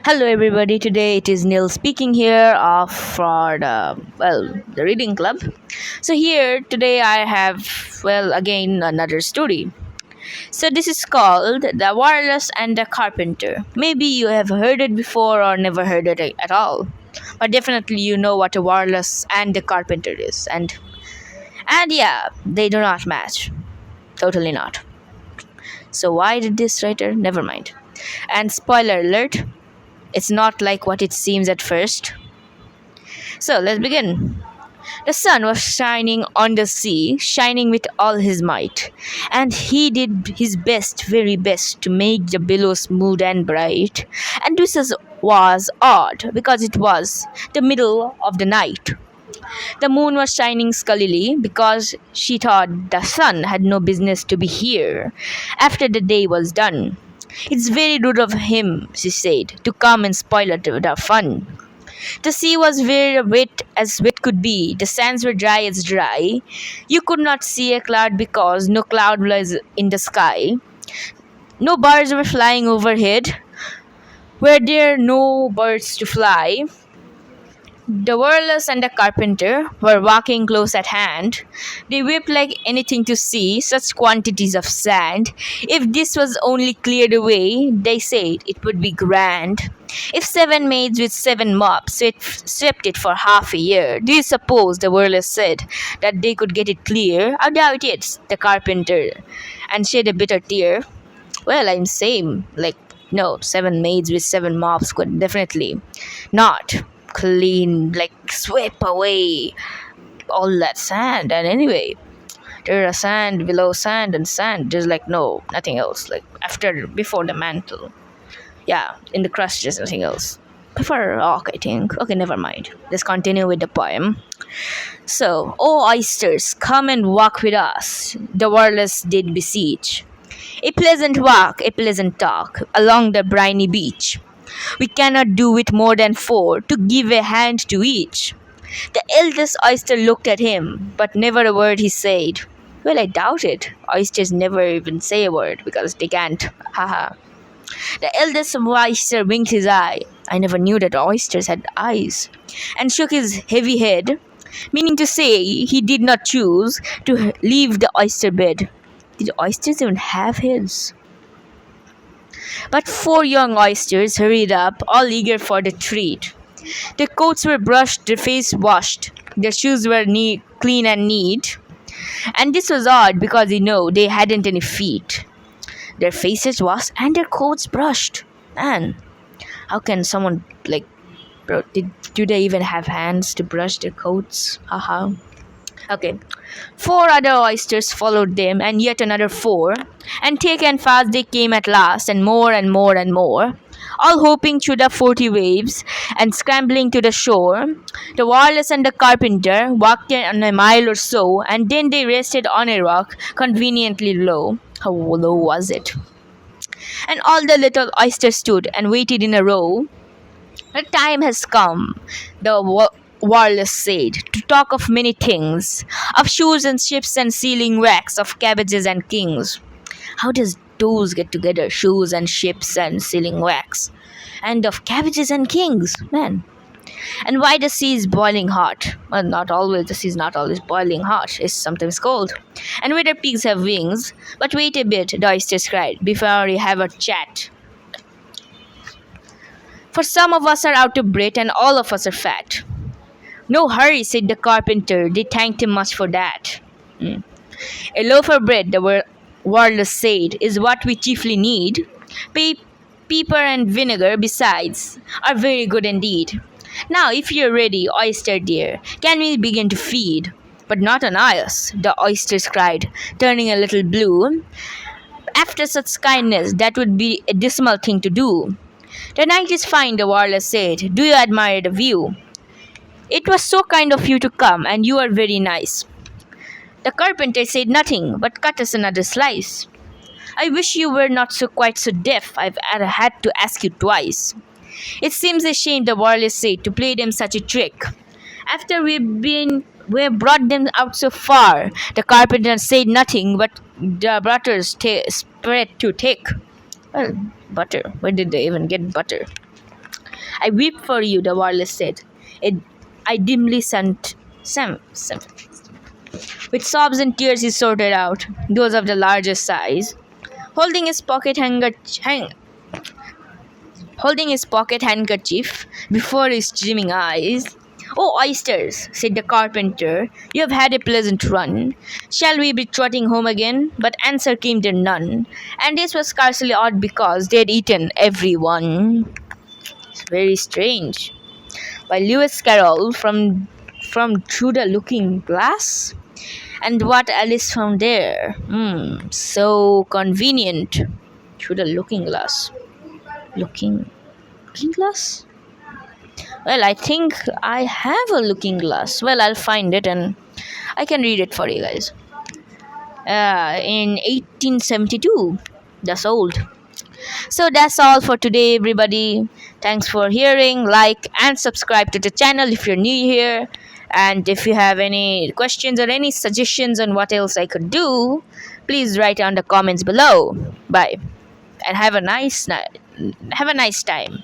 Hello, everybody. Today it is Neil speaking here for the reading club. So here today I have again another story. So this is called The Walrus and the Carpenter. Maybe you have heard it before or never heard it at all, but definitely you know what a walrus and the carpenter is, and yeah, they do not match. Totally not. So why did this writer? Never mind. And spoiler alert, it's not like what it seems at first. So let's begin. The sun was shining on the sea, shining with all his might, and he did his best, very best, to make the billows smooth and bright. And was odd because it was the middle of the night. The moon was shining scullily because she thought the sun had no business to be here after the day was done. It's very rude of him, she said, to come and spoil our fun. The sea was very wet as wet could be. The sands were dry as dry. You could not see a cloud because no cloud was in the sky. No birds were flying overhead. Were there no birds to fly? The Walrus and the Carpenter were walking close at hand. They wept like anything to see such quantities of sand. If this was only cleared away, they said, it would be grand. If 7 maids with 7 mops swept it for half a year, do you suppose, the Walrus said, that they could get it clear? I doubt it, the Carpenter, and shed a bitter tear. Well, I'm same. No, 7 maids with 7 mops could definitely not clean, sweep away all that sand. And anyway, there's a sand below sand and sand. There's no, nothing else. Before the mantle. Yeah, in the crust, there's nothing else. Before a rock, I think. Okay, never mind. Let's continue with the poem. So, O oysters, come and walk with us, the Walrus did beseech. A pleasant walk, a pleasant talk, along the briny beach. We cannot do it more than 4 to give a hand to each. The eldest oyster looked at him, but never a word he said. Well, I doubt it. Oysters never even say a word because they can't. Haha. The eldest oyster winked his eye. I never knew that oysters had eyes. And shook his heavy head, meaning to say he did not choose to leave the oyster bed. Did oysters even have heads? But 4 young oysters hurried up, all eager for the treat. Their coats were brushed, their faces washed, their shoes were clean and neat. And this was odd because they hadn't any feet. Their faces washed and their coats brushed. Man, how can someone do they even have hands to brush their coats? Haha. Okay. 4 other oysters followed them, and yet another 4, and thick and fast they came at last, and more and more and more, all hoping through the 40 waves, and scrambling to the shore. The Walrus and the Carpenter walked on a mile or so, and then they rested on a rock conveniently low. How low was it? And all the little oysters stood and waited in a row. The time has come, the Walrus said, to talk of many things, of shoes and ships and sealing wax, of cabbages and kings. How does those get together, shoes and ships and sealing wax? And of cabbages and kings, man. And why the sea is boiling hot? Well, not always, the sea is not always boiling hot, it's sometimes cold. And whether pigs have wings, but wait a bit, the oysters cried, before we have a chat. For some of us are out of breath and all of us are fat. No hurry, said the Carpenter. They thanked him much for that. A loaf of bread, the Walrus said, is what we chiefly need. Pepper and vinegar, besides, are very good indeed. Now, if you're ready, oyster dear, can we begin to feed? But not on us, the oysters cried, turning a little blue. After such kindness, that would be a dismal thing to do. The night is fine, the Walrus said. Do you admire the view? It was so kind of you to come, and you are very nice. The Carpenter said nothing, but cut us another slice. I wish you were not quite so deaf. I've had to ask you twice. It seems a shame, the Walrus said, to play them such a trick. After we've brought them out so far. The Carpenter said nothing, but the butter spread too thick. Well, butter. Where did they even get butter? I weep for you, the Walrus said. It, I dimly sent Sam. With sobs and tears he sorted out, those of the largest size. Holding his pocket holding his pocket handkerchief before his streaming eyes. Oh, oysters, said the carpenter, you have had a pleasant run. Shall we be trotting home again? But answer came there none, and this was scarcely odd because they had eaten every one. It's very strange. By Lewis Carroll from Through the Looking Glass. And what Alice found there? So convenient. Through the looking glass. Looking glass? Well, I think I have a looking glass. Well, I'll find it and I can read it for you guys. In 1872. That's old. So that's all for today, everybody. Thanks for hearing. Like and subscribe to the channel if you're new here. And if you have any questions or any suggestions on what else I could do, please write down the comments below. Bye, and have a nice time.